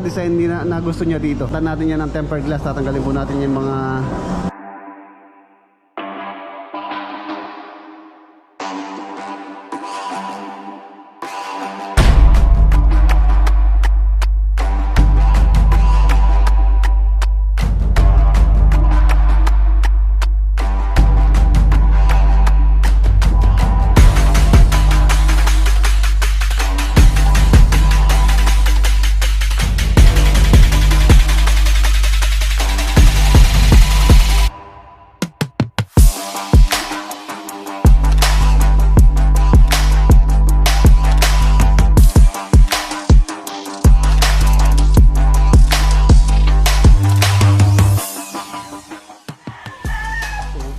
design na gusto niya dito. Tatan natin yan ng tempered glass, tatanggalin po natin yung mga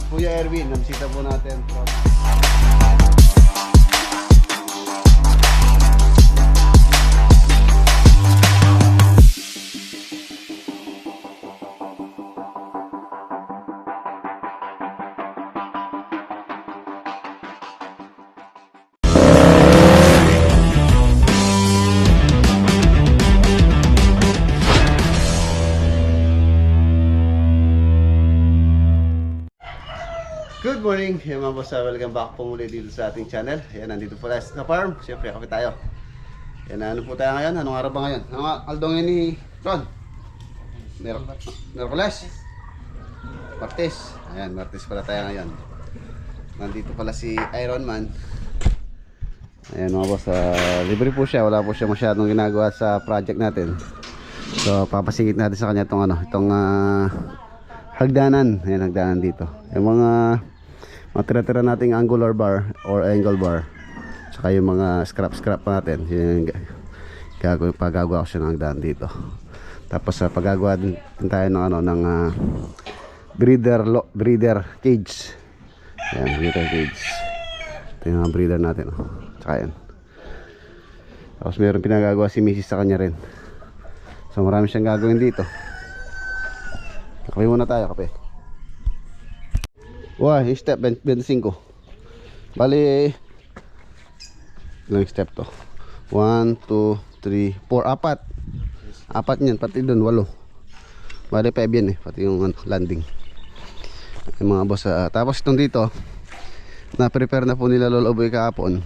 Kuya Erwin, nabisita po natin. Good morning, mga boss. Welcome back po muli dito sa ating channel. Ayan, nandito po tayo sa farm. Siyempre, kape tayo. Ayan, ano po tayo ngayon? Anong araw ba ngayon? Anong aldong yun ni Ron? Merkules? Martes. Ayan, Martes pala tayo ngayon. Nandito pala si Iron Man. Ayan mga boss, libre po siya. Wala po siya masyadong ginagawa sa project natin. So, papasigit natin sa kanya itong hagdanan. Ayan, hagdanan dito. Yung mga tira-tira nating angular bar or angle bar, saka yung mga scrap natin, yung pagagawa ko siya ng hagdanan dito. Tapos pagagawa din tayo ng breeder cage. Ayan, breeder cage. Ito yung mga breeder natin, saka yan. Tapos meron pinagagawa si Mrs. sa kanya rin. So marami siyang gagawin dito. Kape muna tayo, kape. Wah, step 25. Bali, ilang step to? 1, 2, 3, 4, 4 niyan, pati doon 8. Bali 5 yan pati yung landing. Yung mga boss, tapos itong dito na-prepare na po nila Lolo Boy kahapon.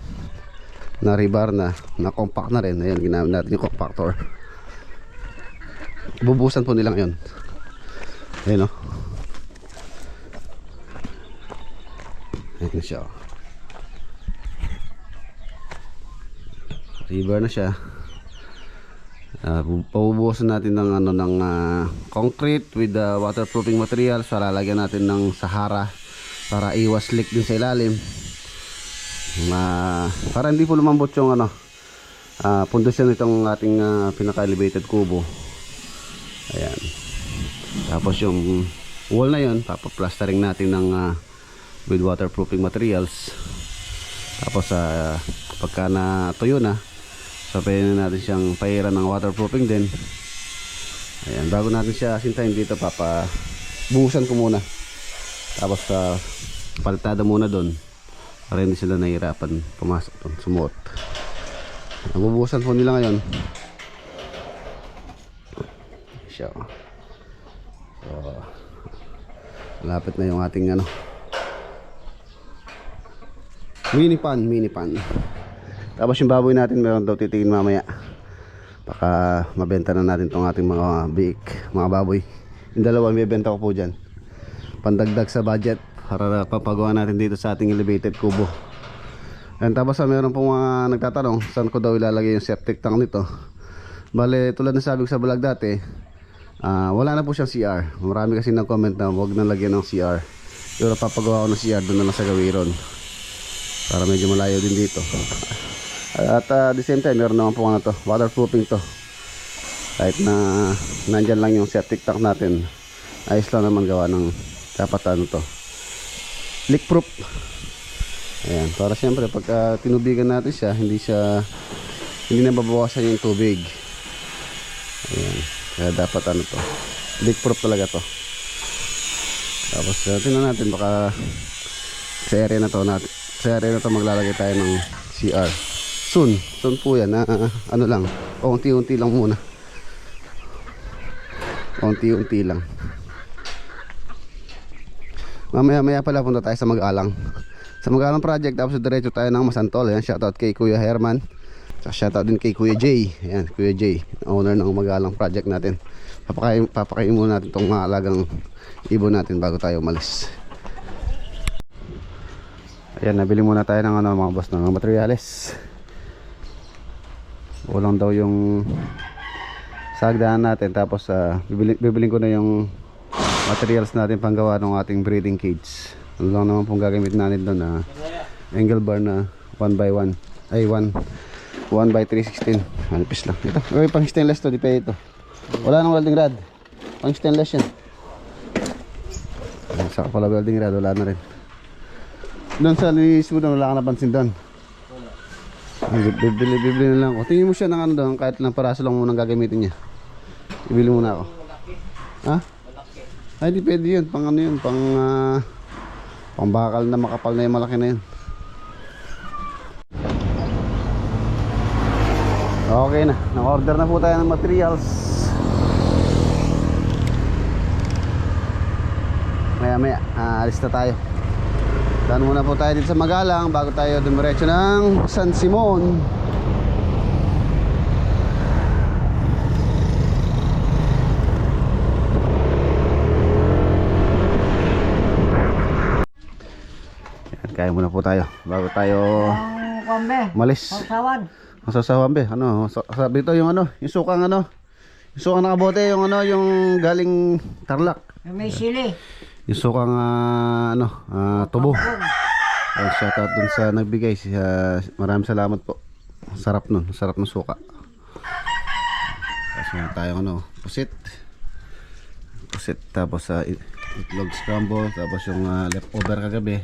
Na rebar na compact na rin. Ayan, ginamit natin yung compactor. Bubusan po nilang yun. Ayan, ayan na siya. Rebar na siya. Pabubusan natin ng concrete with waterproofing material. So lalagyan natin ng Sahara para iwas leak din sa ilalim. Para hindi po lumambot yung pundasyon nitong ating pinaka-elevated kubo. Ayan. Tapos yung wall na yun, papaplastering natin ng with waterproofing materials. Tapos pagka natuyo na, so pwede na natin siyang pairan ng waterproofing din. Ayan, bago natin siya sintahin dito, buhusan ko muna. Tapos palitada muna doon para hindi sila nahihirapan pumasok doon, sumuot. Bubuhusan po nila ngayon siya. So malapit na yung ating mini pan. Tapos yung baboy natin meron daw titingin mamaya. Baka mabenta na natin tong ating mga biik, mga baboy. Yung dalawa may benta ko po dyan, pandagdag sa budget para papagawa natin dito sa ating elevated kubo. And tapos meron pong mga nagtatanong saan ko daw ilalagay yung septic tank nito. Bale, tulad na sabi ko sa vlog dati, wala na po siyang CR. Marami kasi nag-comment na huwag na lagyan ng CR. Pero papagawa ko ng CR doon na lang sa Gawiron para medyo malayo din dito. At the same time meron naman po to, waterproofing to. Kahit na nandyan lang yung septic tank natin, ayos lang naman gawa ng dapat to, leak proof. Ayan, para siyempre pagka tinubigan natin siya, hindi nababawasan yung tubig. Ayan, kaya dapat to, leak proof talaga to. Tapos tingnan natin baka sa area na to maglalagay tayo ng CR soon po yan na lang, unti-unti lang muna. Unti-unti lang. Mamaya pala punta tayo sa Magalang. Sa Magalang project, tapos diretso tayo ng Masantol. Ayan, shoutout kay Kuya Herman. Saka shoutout din kay Kuya Jay. Ayan, Kuya Jay, owner ng Magalang project natin. Papakain muna natin itong mga alagang ibon natin bago tayo umalis. Ayan, nabili muna tayo ng mga boss ng materyales. Ulang daw yung sagdaan natin. Tapos bibiling ko na yung materials natin panggawa ng ating breeding cage. Ano lang naman pong gagamit natin doon na angle bar na 1x1 ay 1x316. Manipis lang ito. Okay, pang stainless to, di pa ito. Wala nang welding rod, pang stainless yan. Saka pala welding rod, wala na rin. Doon sa lisudan, wala ka napansin doon. Bibili na lang ako. Tingin mo siya ng ano doon, kahit lang paraso lang muna gagamitin niya. Ibili muna ako. Ha? Ay, di pwede yun. Pang ano yun, pang bakal na makapal na yung malaki na yun. Okay na, naka-order na po tayo ng materials. Maya alis na tayo. Daan muna po tayo dito sa Magalang bago tayo dumiretso ng San Simon. Kaya muna po tayo bago tayo malis. Masasawan be. Ano, sabi ito yung yung sukang yung sukang nakabote, yung yung galing Tarlac. May sili. Yung sukang tubo. Ay, shoutout dun sa nagbigay. Maraming salamat po. Sarap nun, sarap ng suka. Tapos meron tayong pusit. Tapos itlog scramble. Tapos yung leftover kagabi.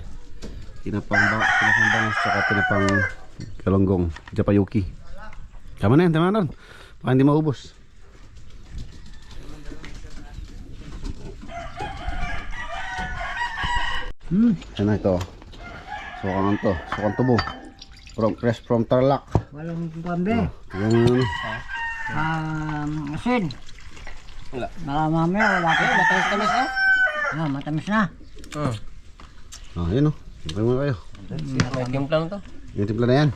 Tinapang bangus, saka tinapang kalonggong, japayuki. Tama na yan, tama na. Baka hindi maubos. Yan na ito. Sukang tubo. Fresh from Tarlac. Walang pambe. Yung Asin. Wala. Mamaya wala ka. Matamis na? Matamis na. yun Siyempre muna kayo. Timpla na to. Yung timpla na yan.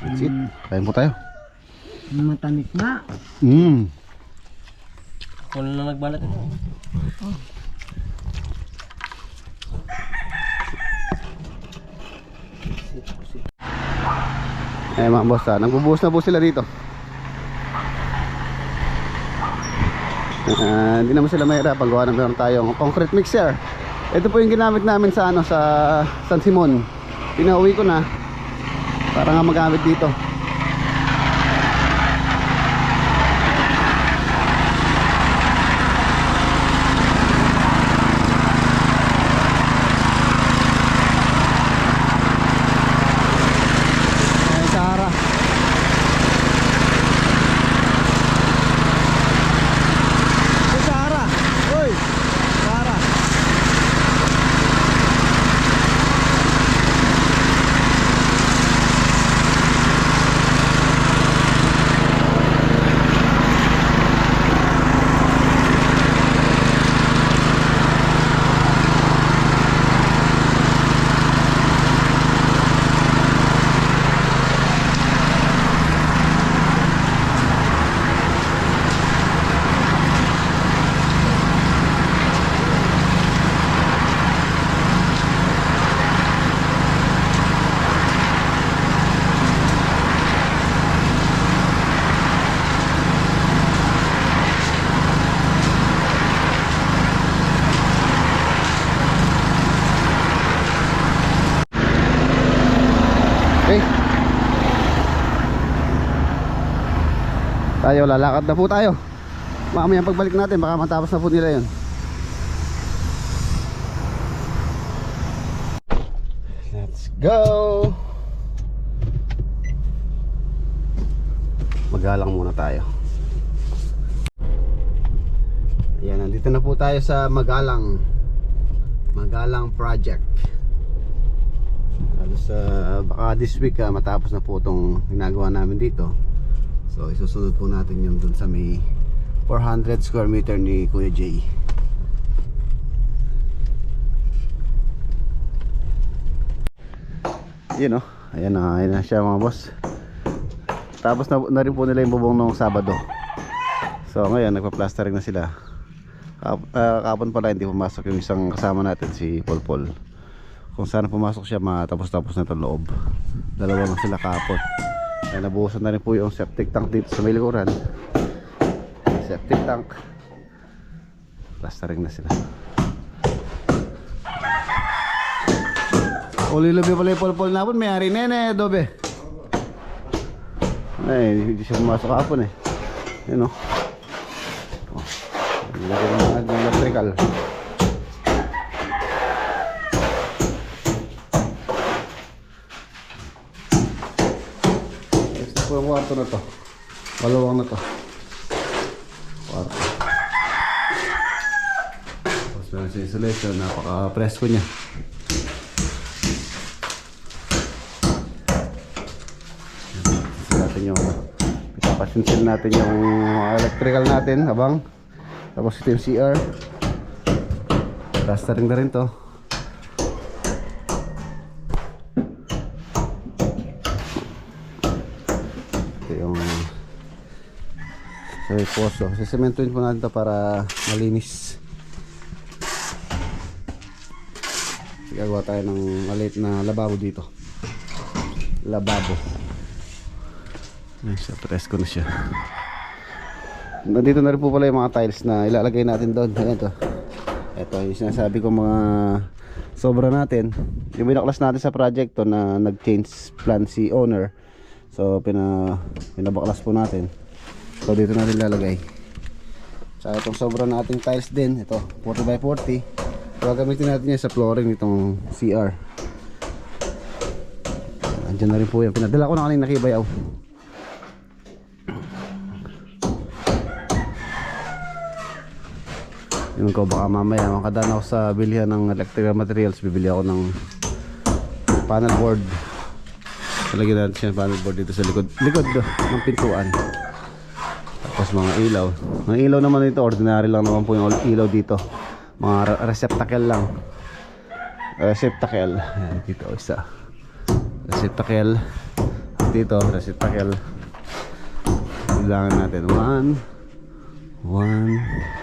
That's it. Kain po tayo. Matamis na. Kung na nagbalat ito. Mga boss, nagbubuhos na po sila dito. Hindi naman sila mahirap. Paggawa na meron tayong concrete mixer. Ito po yung ginamit namin sa sa San Simon. Pinauwi ko na para nga magamit dito. Tayo, lalakad na po tayo. Mamaya pagbalik natin baka matapos na po nila yun. Let's go. Magalang muna tayo. Ayan, nandito na po tayo sa Magalang project. Halos baka this week matapos na po itong ginagawa namin dito. So isusunod po natin yung dun sa may 400 square meter ni Kuya Jay. Yun oh, ayan na siya mga boss. Tapos na rin po nila yung bubong nung Sabado. So ngayon nagpa-plastering na sila. Kapon pala hindi pumasok yung isang kasama natin, si Polpol. Kung sana pumasok siya, matapos-tapos na itong loob. Dalawa lang sila kapon. Kaya nabuhusan na rin po yung septic tank dito sa may likuran. Septic tank. Plastering na sila. Ulilobe pala yung Polpol na po. May-ari nene, Dobe. Ay, hindi siya pumasok kapon eh. Yun o. Nilagyan ng mga electrical. Ito po yung kwarto na to. Malawang na to. Kwarto. Tapos meron sa insulation. Napaka-presko niya. Ipapasinsil natin yung electrical natin habang. Tapos ito yung CR. Plastering na rin to. Ito yung poso. Sisementoin po natin to para malinis. Gagawa tayo ng maliit na lababo dito. Lababo. Ay, sa presko na siya. Nandito na rin po pala yung mga tiles na ilalagay natin doon. Ayan to. Ito yung sinasabi ko mga sobra natin. Yung binaklas natin sa project to na nag-change plan si owner. So pinabaklas po natin. So dito natin ilalagay. Sa itong sobra nating tiles din. Ito 40x40. Gagamitin natin yan sa flooring itong CR. Andyan na rin po yan. Pinadala ko na kanina kay Bayaw. Yun ko, baka mamaya makadaan ako sa bilihan ng electrical materials. Bibili ako ng panel board. Talagyan natin siya panel board dito sa likod ng pintuan. Tapos mga ilaw. Mga ilaw naman dito, ordinary lang naman po yung ilaw dito. Mga receptacle lang. Receptacle. Ayan, dito isa. Receptacle. Dito, receptacle. Bilangan natin. 1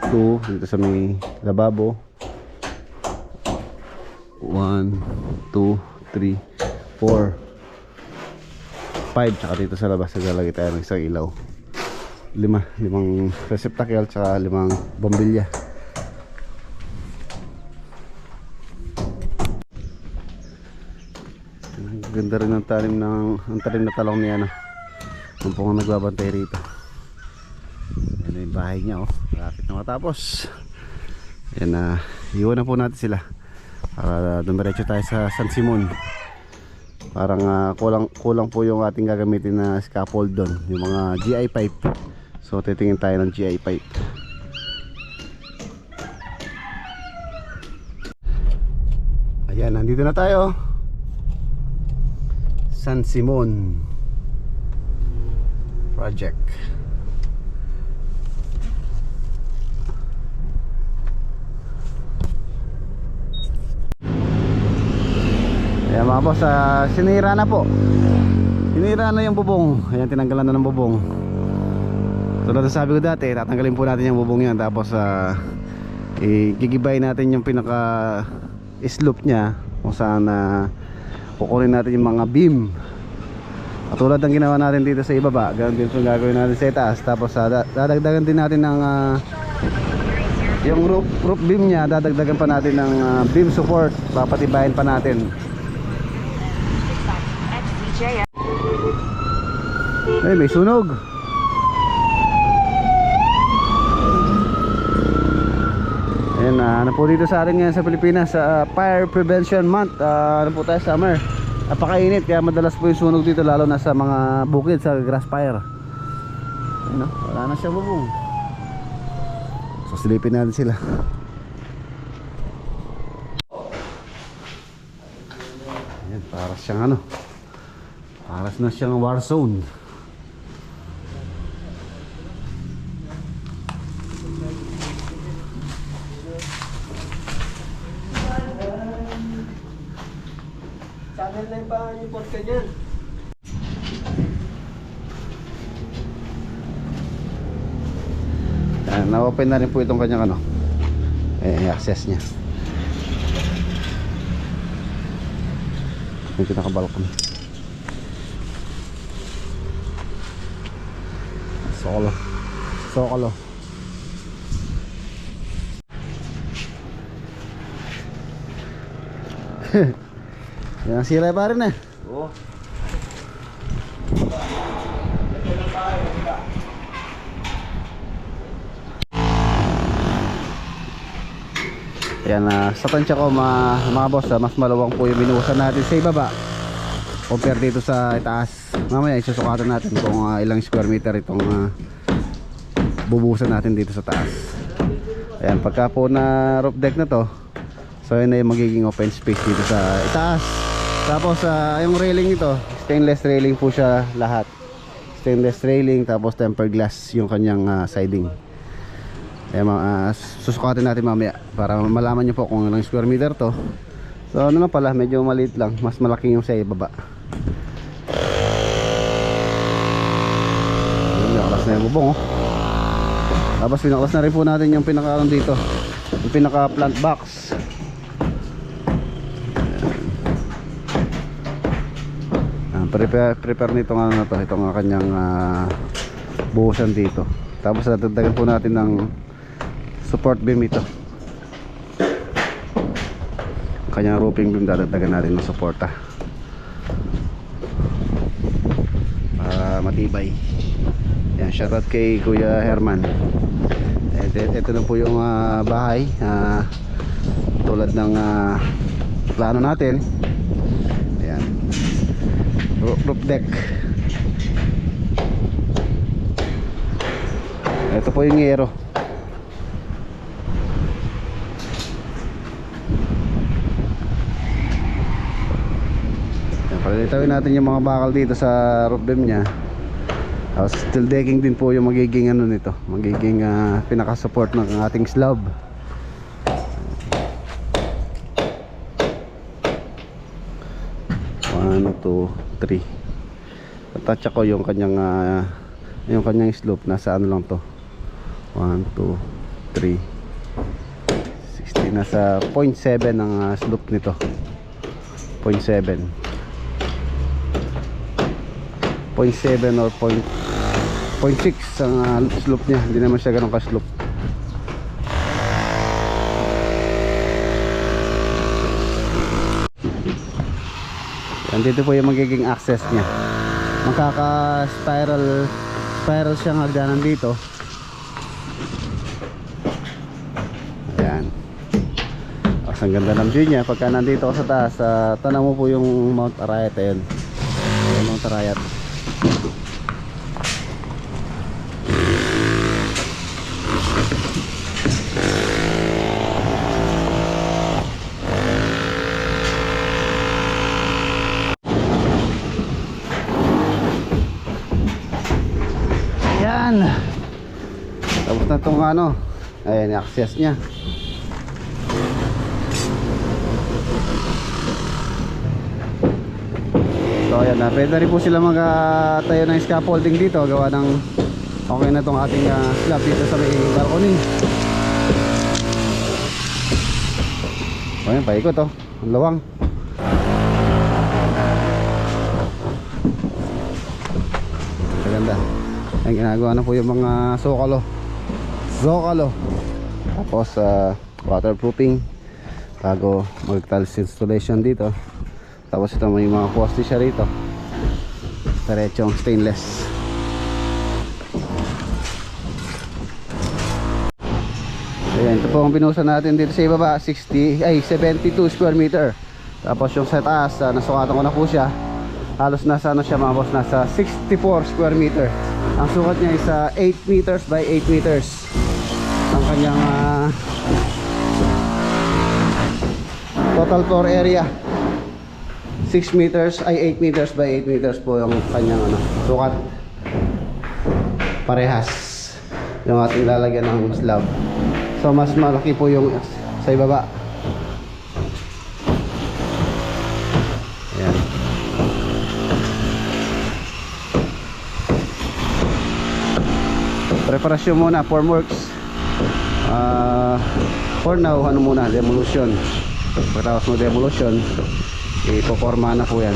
2 dito sa may lababo. 1 2 3 4 5 tsaka dito sa labas naglalagay tayo ng isang ilaw. Limang receptacle tsaka 5 bombilya. Ganda rin ang talim na talong niya na. Ang pong nagbabantay rito. Yan yung bahay niya oh. Malapit na matapos. Yan na, iwan na po natin sila para dumiretso tayo sa San Simon. Parang kulang po yung ating gagamitin na scaffold doon, yung mga GI pipe. So titingin tayo ng GI pipe. Ayan, nandito na tayo. San Simon project. Ayan mga boss, sinira na po. Sinira na yung bubong. Ayan, tinanggalan na ng bubong. Tulad na sabi ko dati, tatanggalin po natin yung bubong yan. Tapos igigibay natin yung pinaka slope nya, kung saan kukunin natin yung mga beam. Katulad ng ginawa natin dito sa ibaba, ganoon din yung gagawin natin sa itaas. Tapos dadagdagan din natin ng yung roof beam nya, dadagdagan pa natin ng beam support. Papatibayin pa natin. Ay, may sunog. Ayan, ano po dito sa atin ngayon sa Pilipinas, Fire Prevention Month. Ano po tayo, summer. Napakainit, kaya madalas po yung sunog dito, lalo na sa mga bukid, sa grass fire. Ayan, wala na siya bubong. So silipin natin sila. Ayan, para siyang para na siyang war zone. Tanggal na yung paa niyo, porka niyan. Na-open na rin po itong kanyang ano, access niya. Yung pinaka-balcony. Sokolo. Yan sila pa rin eh. Oo. Yan, sa tansya ko mga boss, mas malawang po yung binuhusan natin sa ibaba compare dito sa itaas. Mamaya isusukatan natin kung ilang square meter itong bubuhusan natin dito sa taas. Ayan, pagka po na roof deck na to, so yun na yung magiging open space dito sa itaas. Tapos yung railing nito, stainless railing po siya lahat. Stainless railing, tapos tempered glass yung kanyang siding. Susukatin natin mamaya para malaman nyo po kung ilang square meter to. So ano lang pala, medyo maliit lang, mas malaki yung sa ibaba. Pinakalas na yung bubong oh. Tapos pinakalas na rin po natin yung pinaka dito, yung pinaka plant box. Prepare nito nga na to, itong kanyang buhusan dito. Tapos dadagdagan po natin ng support beam ito. Kanyang roofing beam dadagdagan natin ng suporta para matibay. Yan, shoutout kay Kuya Herman. Ito na po yung bahay, tulad ng plano natin. Ayan, roof deck. Ito po yung yero. Palitawin natin yung mga bakal dito sa roof beam nya. Steel decking din po yung magiging ano nito, magiging pinaka-support ng ating slab. 1, 2, 3. Tatouch ko yung kanyang slope, nasa ano lang to, 1, 2, 3, 60, nasa 0.7 ang slope nito, 0.7 or 0.6 ang slope niya. Hindi naman siya ganun ka-slope. Yan, dito po yung magiging access niya. Magkaka-spiral siyang hagdanan dito. Ayan. Ang ganda ng view niya pagka nandito ka sa taas. Tanaw mo po yung Mount Arayat. Ayan, Mount Arayat. Ayan. Tapos na itong ano, ayan yung access nya. So ayan na, pwede rin po sila tayo ng scaffolding dito. Gawa ng okay na itong ating slab dito sa may balcony. Ayan, paikot oh, ang lawang. Maganda. Ang ginagawa na po yung mga zocalo. Tapos waterproofing bago mag-tiles installation dito. Tapos ito may mga poste siya rito, diretsong stainless. Ayan, ito po ang binuhusan natin dito sa ibaba, 72 square meter. Tapos yung sa taas, nasukatan ko na po siya. Halos nasa ano siya mga boss, nasa 64 square meter. Ang sukat niya is 8 meters by 8 meters ang kanyang total floor area. 6 meters ay 8 meters by 8 meters po yung kanyang sukat. Parehas yung ating lalagyan ng slab. So mas malaki po yung sa ibaba. Ayan. preparasyon muna, formworks. For now, ano muna, demolition. Pagkatapos mo demolition, ipoporma na po yan.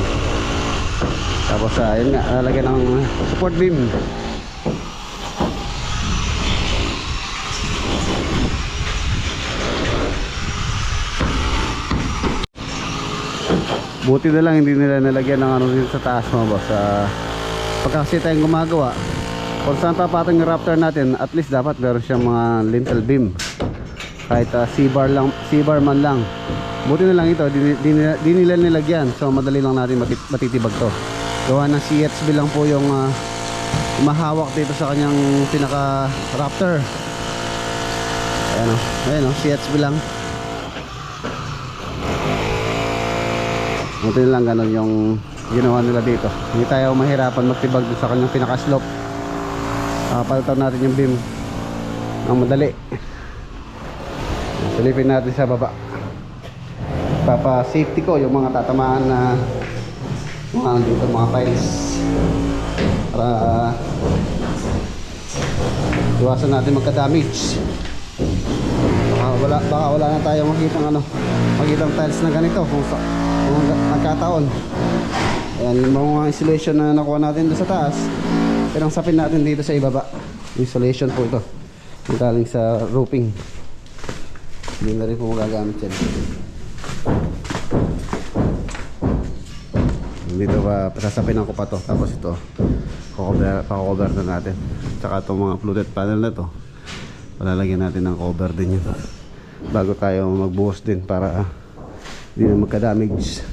Tapos yun nga, lalagyan ng support beam. Buti na lang hindi nila nalagyan ng ano dito sa taas mga boss. Pagka kasi tayong gumagawa, kung saan papatong yung Raptor natin, at least dapat meron siyang mga lintel beam. Kahit C-bar man lang. Buti na lang ito, di nila nilagyan. So madali lang natin matitibag to. Gawa ng CHB lang po yung mahawak dito sa kanyang pinaka Raptor. Ayan o, CHB lang. Buti na lang ganun yung ginawa nila dito. Hindi tayo mahirapan magtibag sa kanyang pinaka-slope. Palitan natin yung beam ng madali. Silipin natin sa baba. Papa-safety ko yung mga tatamaan na dito, mga tiles. Para iwasan natin magka-damage. Baka wala na tayong makitang tiles na ganito kung nagkataon. Ayan, yung mga insulation na nakuha natin doon sa taas, pinangsapin natin dito sa ibaba. Insulation po ito, yung galing sa roofing. Hindi na rin po magagamit yan. Dito pa sasapinan ko pa to. Tapos ito pa-cover na natin. Tsaka itong mga fluted panel na to, palalagyan natin ng cover din yun bago tayo magbuhos din para hindi na magka-damage.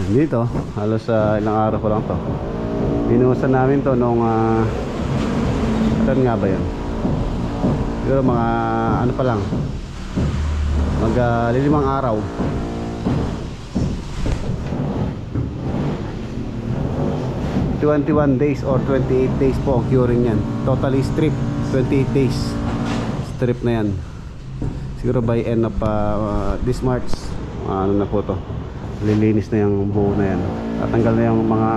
Dito halos ilang araw ko lang to binuhusan namin to nung saan nga ba yun, siguro mga ano pa lang, lilimang araw. ...21 days or 28 days po ang curing yan. Totally strip, 28 days strip na yan. Siguro by end of this March, ano na po to, lilinis na yung buo na yan. Tatanggal na yung mga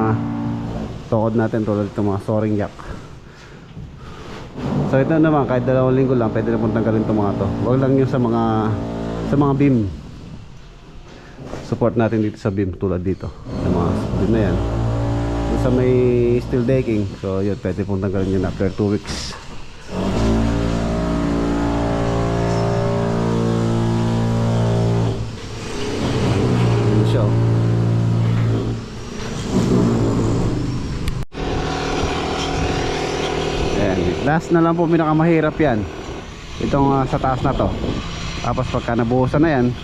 tukod natin tulad itong mga soaring jack. So ito naman, kahit 2 linggo lang pwede na pong tanggalin itong mga to. Huwag lang yung sa mga beam. Support natin dito sa beam tulad dito, sa mga beam na yan. Sa may steel decking, so yun, pwede pong tanggalin yun after 2 weeks. Yun siya. Ayan, last na lang po pinakamahirap yan, itong sa taas na to. Tapos pagka nabuhusan na yan,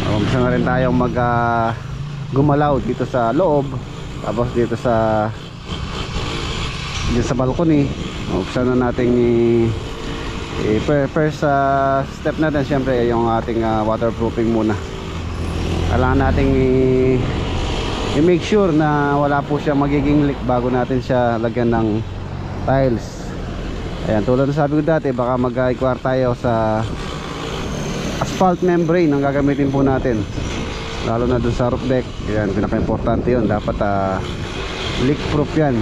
umpisa na rin tayong gumalaw dito sa loob. Tapos dito sa balcony, umpisa na natin first step natin syempre yung ating waterproofing muna. Kailangan nating i-make sure na wala po siya magiging leak bago natin siya lagyan ng tiles. Ayan, tulad na sabi ko dati, baka mag-inquire tayo sa asphalt membrane ang gagamitin po natin, lalo na dun sa roof deck. Yan, pinaka-importante yun. Dapat leak proof yan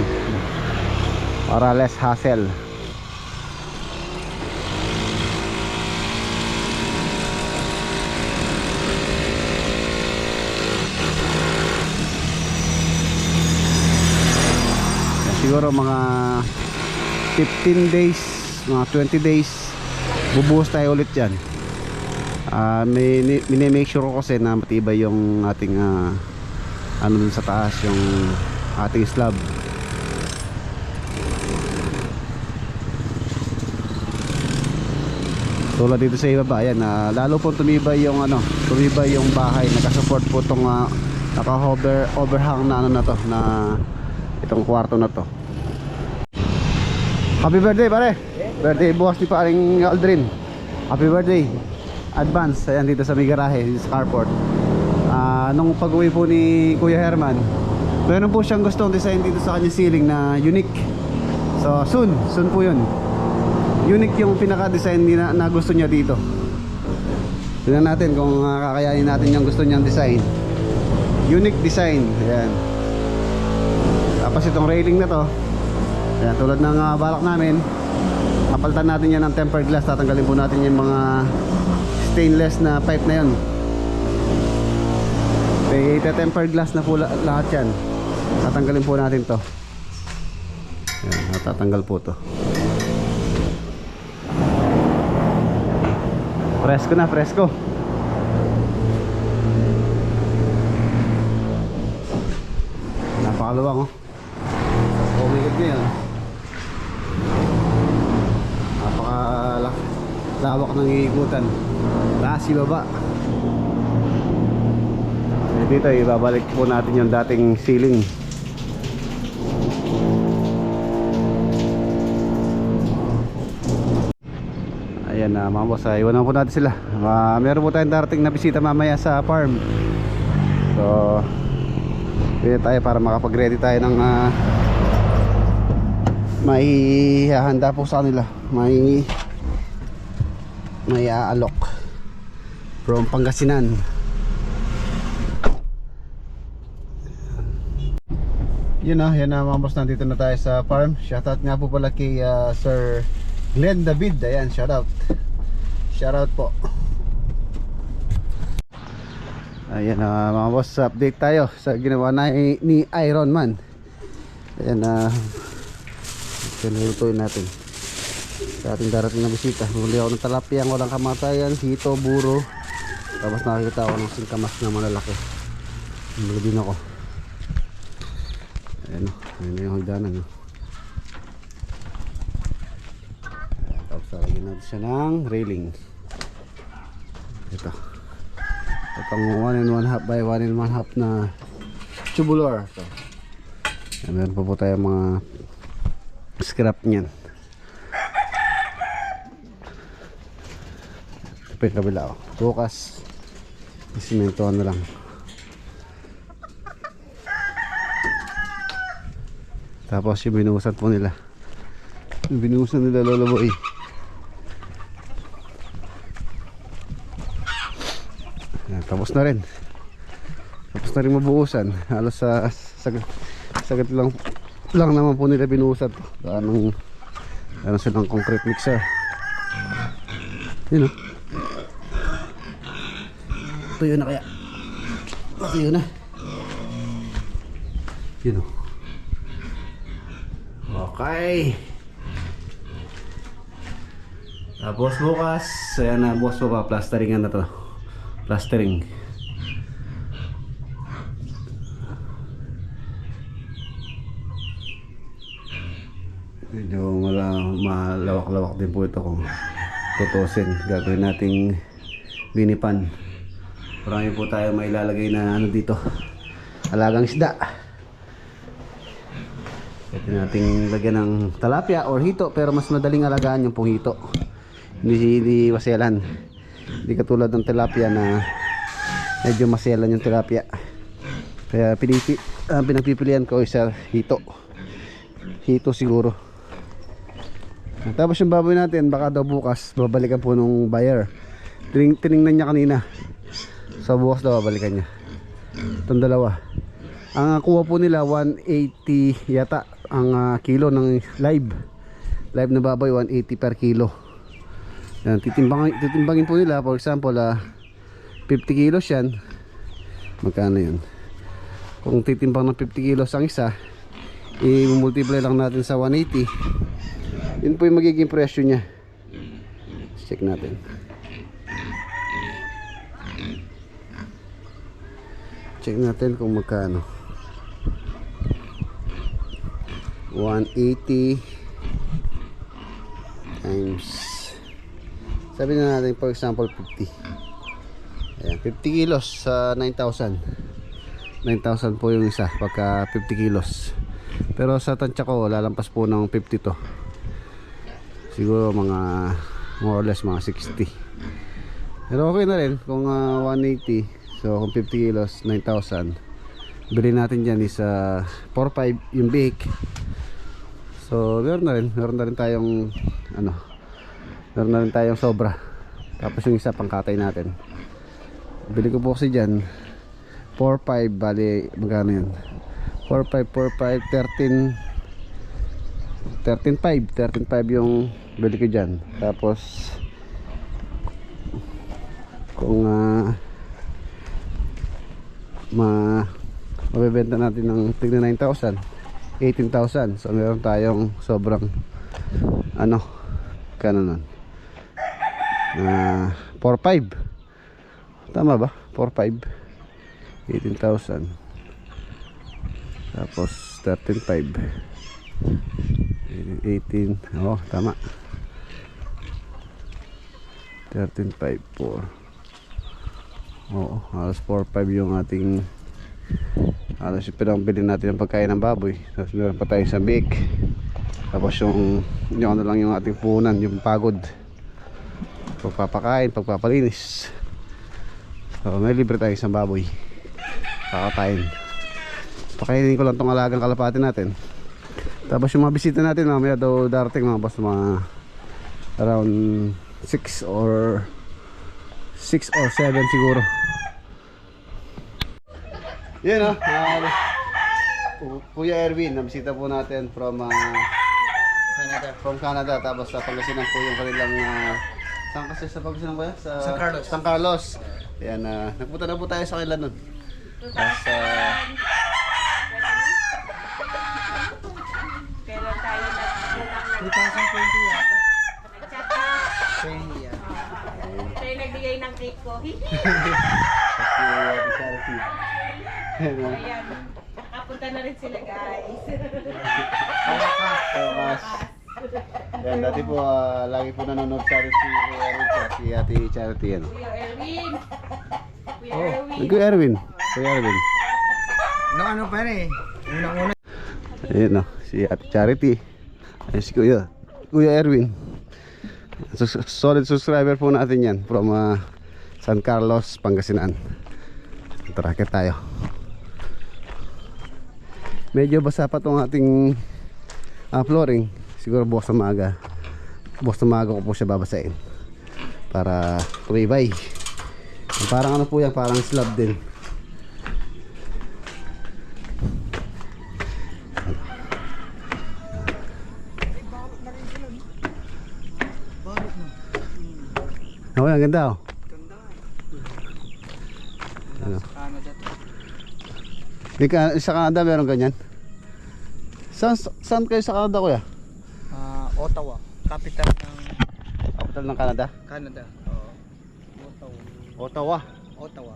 para less hassle. Yan, siguro mga 15 days, mga 20 days bubuhos tayo ulit yan. Make sure ko kasi na matibay yung ating ano dun sa taas, yung ating slab. Tulad dito sa ibaba, ayan, lalo po tumibay yung bahay. Nakasupport po itong overhang na to, na itong kwarto na to. Happy birthday pare. Birthday bukas ni paring Aldrin. Happy birthday advance. Ayan, dito sa may garahe, sa carport. Nung pag-uwi po ni Kuya Herman, meron po siyang gustong design dito sa kanyang ceiling na unique. So soon po yun. Unique yung pinaka-design na gusto niya dito. Tingnan natin kung kakayanin natin yung gusto niyang design. Unique design. Ayan. Tapos itong railing na to, Kaya tulad ng balak namin, kapalitan natin yan ng tempered glass. Tatanggalin po natin yung mga stainless na pipe na yun. Tempered glass na po lahat yan. Tatanggalin po natin to. Ayan, natatanggal po to. Presko na, presko. Napakaluwang, oh. Umikot niya yan. Napakalawak ng iikutan. Taas, ibaba. Dito ibabalik po natin yung dating ceiling. Ayan na mga boss, iwanan po natin sila. Meron po tayong darating na bisita mamaya sa farm. So pwede tayo para makapag-ready tayo ng may hahanda po sa kanila. May aalok from Pangasinan. Yun na, yan na mga boss, nandito na tayo sa farm. Shoutout nga po pala kay Sir Glenn David. Ayan, shoutout. Shoutout po. Ayan na mga boss, update tayo sa ginawa na ni Iron Man. Ayan na, pinulutuin natin sa ating darating na bisita. Muli ako ng talapia, walang kamatayan, hito, buro. Tapos nakikita ako ng singkamas na malalaki. Malabin ako. Ayan o, ayan yung hagdanan o. Tapos lalagyan natin siya ng railing. Ito pang 1 1/2 by 1 1/2 na tubular. Ito, meron pa po tayong mga scrap niyan. Ito pa yung kabila o. Bukas isimentohan na lang. Tapos yung binuhusan po nila. Yung binuhusan nila Lolo Boy. Ayan, tapos na rin. Tapos na rin mabuhusan. Halos sa sagad lang naman po nila binuhusan. Ano silang concrete mixer. Yun o. Tuyo na kaya. Tuyo na. Yun o. Okay. Tapos bukas, ayan na boss po pa, plasteringan na to. Plastering. Medyo malawak-lawak din po ito kung tutusin. Gagawin nating binipan. Marami po tayo may ilalagay na ano dito, alagang isda. Pwede nating lagyan ng talapia or hito, pero mas madaling alagaan yung pong hito. Hindi maselan. Hindi katulad ng tilapia na medyo maselan yung tilapia. Kaya pinagpipilian ko isa hito. Hito siguro. Tapos yung baboy natin, baka daw bukas babalikan po nung buyer. Tiningnan niya kanina. So bukas daw babalikan niya. Itong dalawa. Ang kuha po nila 180 yata ang kilo ng live na baboy, 180 per kilo. Yan, titimbangin po nila. For example 50 kilos yan. Magkano yun? Kung titimbang ng 50 kilos ang isa, i-multiply lang natin sa 180. Yun po yung magiging presyo nya. Check natin. Check natin kung magkano. 180 times, sabi na natin for example 50. Ayan, 50 kilos sa 9,000. 9,000 po yung isa pagka 50 kilos. Pero sa tansya ko lalampas po ng 50 to. Siguro mga more or less mga 60. Pero okay na rin kung 180. So kung 50 kilos 9,000, bilhin natin dyan is 4-5 yung bake. So meron na rin tayong meron na rin tayong sobra. Tapos yung isa pangkatay natin, bili ko po kasi dyan 4-5, bali magkano yun, 4-5, 13 13.5 yung bili ko dyan. Tapos kung mabebenta natin ng tigna 9,000, 18,000, so meron tayong sobrang ano kano nun 4.5, tama ba? 4.5, 18,000 tapos 13.5, 18, oh tama, 13.5, 4. Oo, halos 4.5 yung ating halos yung pinambili natin ng pagkain ng baboy. Tapos meron pa tayong sabik. Tapos yung ano lang yung ating punan, yung pagod, pagpapakain, pagpapalinis. So may libre tayong isang baboy kakatayin. Pakainin ko lang tong alagang kalapati natin. Tapos yung mga bisita natin mamaya daw darating mga boss, mga around 6 or 7 siguro. Yun o, Kuya Erwin, nabisita po natin from Canada. Tapos sa Pangasinan po yung kanilang saan kasi sa Pangasinan ba yan? San Carlos. Ayan, nagpunta na po tayo sa kanila nun. Tapos Kailan tayo 2020 yata. 20 yata. Siya yung nagbigay ng cake ko. Ayan. Nakapunta na rin sila guys. Ayan, dati po lagi po nanonood sa atin si Kuya Erwin, si Ate Charity. Ano? Kuya Erwin. Kuya Erwin. Kuya Erwin. Kuya Erwin. Nung ano pa rin eh. Unang-una. Ayun o, si Ate Charity. Ayun si Kuya Erwin. Solid subscriber po natin yan from San Carlos, Pangasinan. Trakit tayo. Medyo basa pa itong ating flooring. Siguro bukas na maaga. Bukas na maaga ko po siya babasain para tumibay. Parang ano po yan, parang slab din. Oh, ang ganda oh. Ano? Sa Canada meron ganyan? Saan kayo sa Canada, kuya? Ottawa, capital ng Capital ng Canada? Canada. Ottawa. Ottawa.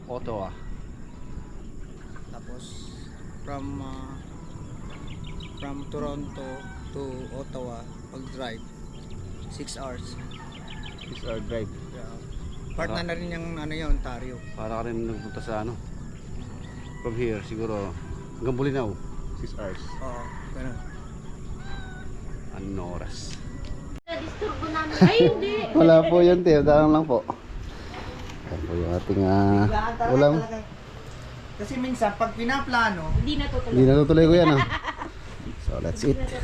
Ottawa. Tapos from Toronto to Ottawa pag drive 6 hours. 6-hour drive. Part na rin yung ano yun, Ontario. Para ka rin nagpunta sa ano. From here siguro hanggang Bulinaw 6 hours. Oo, ganun. Anong oras? Na-disturbo namin. Ay, hindi. Wala po yan, Teo. Darang lang po. Yan po yung ating ulam. Kasi minsan pag pinaplano, Hindi natutuloy. Hindi natutuloy ko yan, So let's eat. Medyo,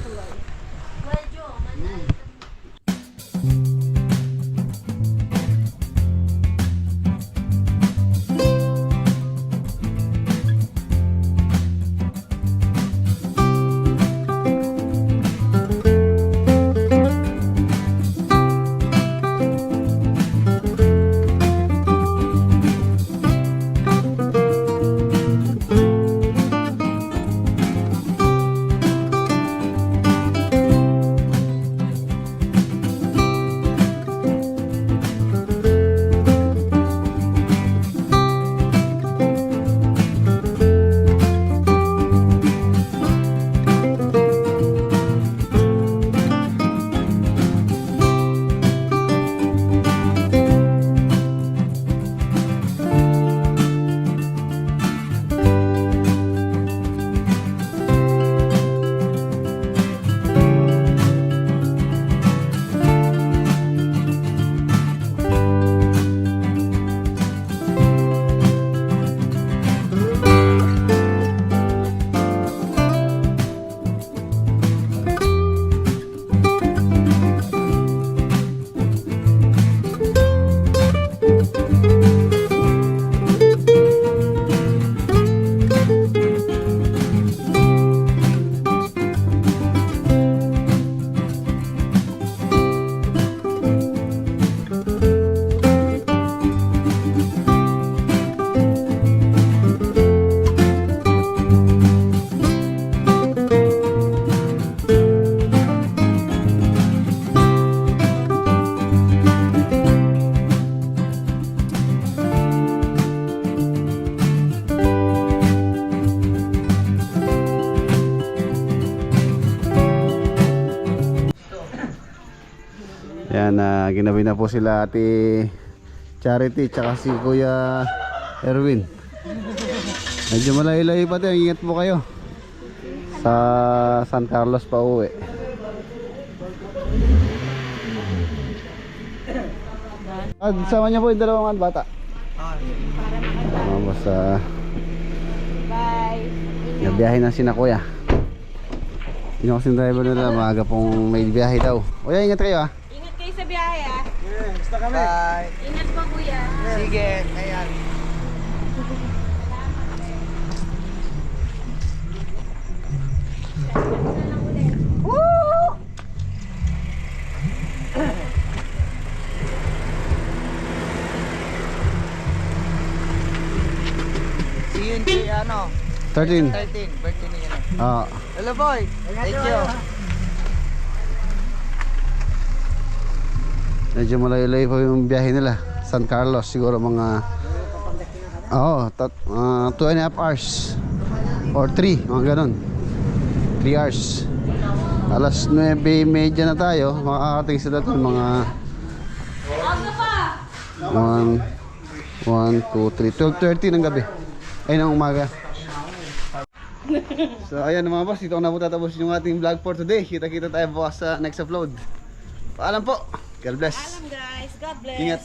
Yan, ginabi na po sila Ate Charity tsaka si Kuya Erwin. Medyo malayo-layo pa tayo, ingat po kayo sa San Carlos pa uwi. Sama niya po yung dalawang bata. Basta Bye. nabiyahe na si na Kuya. Yung kasing driver nila, maaga pong may biyahe daw. Kuya, ingat kayo Ingat kayo sa biyahe ah. Basta kami. Bye. Ingat pa kuya. Sige, ayan. See you in ano, 13. 13, birthday niya na. Hello boy, thank you. Medyo malayo-layo po yung biyahe nila. San Carlos, siguro mga 2.5 hours or 3, mga ganon. 3 hours. Alas 9:30 na tayo. Makakarating sila doon mga 1, 2, 3, 12:30 ng gabi. Ay, ng umaga. So ayan mga boss, dito ko na po tatapos yung ating vlog for today. Kita-kita tayo bukas sa next upload. Paalam po. God bless. Alam guys, God bless. Ingat.